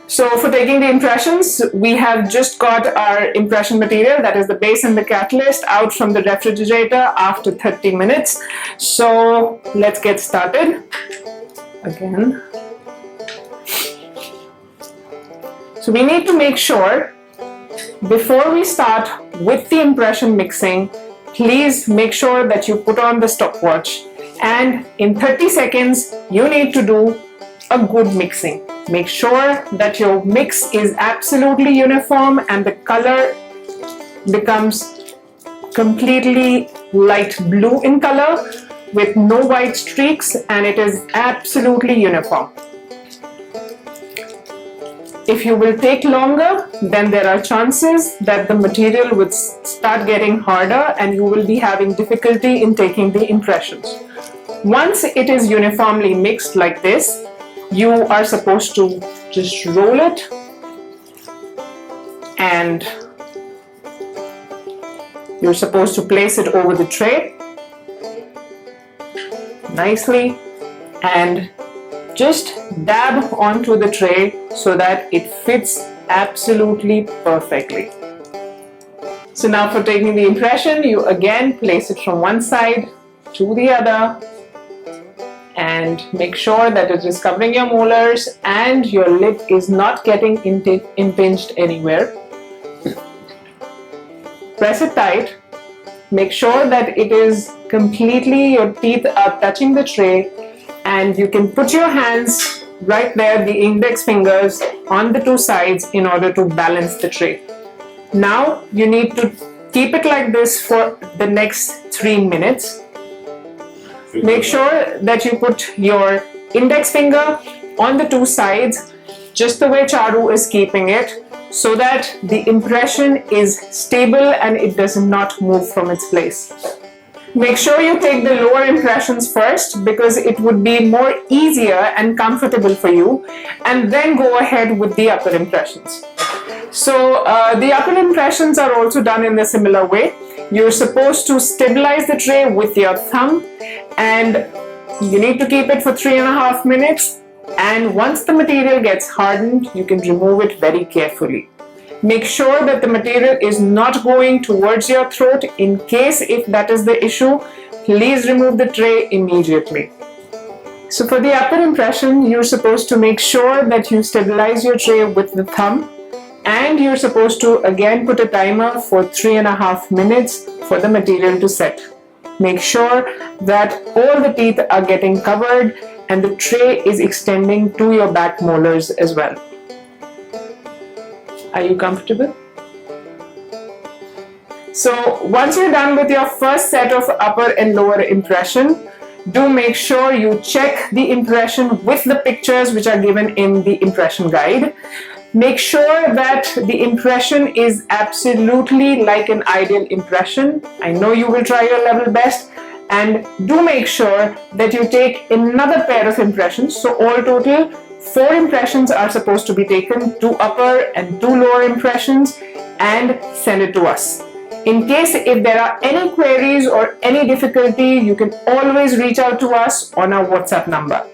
So for taking the impressions, we have just got our impression material, that is the base and the catalyst, out from the refrigerator after 30 minutes. So let's get started. Again. So we need to make sure before we start with the impression mixing, please make sure that you put on the stopwatch, and in 30 seconds you need to do a good mixing. Make sure that your mix is absolutely uniform and the color becomes completely light blue in color with no white streaks, and it is absolutely uniform. If you will take longer, then there are chances that the material would start getting harder and you will be having difficulty in taking the impressions. Once it is uniformly mixed like this, you are supposed to just roll it and you're supposed to place it over the tray nicely and just dab onto the tray so that it fits absolutely perfectly. So now for taking the impression, you again place it from one side to the other and make sure that it is covering your molars and your lip is not getting impinged anywhere. Press it tight. Make sure that it is completely, your teeth are touching the tray, and you can put your hands right there, the index fingers on the two sides in order to balance the tray. Now you need to keep it like this for the next 3 minutes. Make sure that you put your index finger on the two sides, just the way Charu is keeping it, so that the impression is stable and it does not move from its place. Make sure you take the lower impressions first because it would be more easier and comfortable for you, and then go ahead with the upper impressions. So the upper impressions are also done in a similar way. You're supposed to stabilize the tray with your thumb and you need to keep it for 3.5 minutes, and once the material gets hardened, you can remove it very carefully. Make sure that the material is not going towards your throat. In case if that is the issue, please remove the tray immediately. So for the upper impression, you're supposed to make sure that you stabilize your tray with the thumb, and you're supposed to again put a timer for 3.5 minutes for the material to set. Make sure that all the teeth are getting covered and the tray is extending to your back molars as well. Are you comfortable? So once you're done with your first set of upper and lower impression, do make sure you check the impression with the pictures which are given in the impression guide. Make sure that the impression is absolutely like an ideal impression. I know you will try your level best, and do make sure that you take another pair of impressions. So all total 4 impressions are supposed to be taken, 2 upper and 2 lower impressions, and send it to us. In case if there are any queries or any difficulty, you can always reach out to us on our WhatsApp number.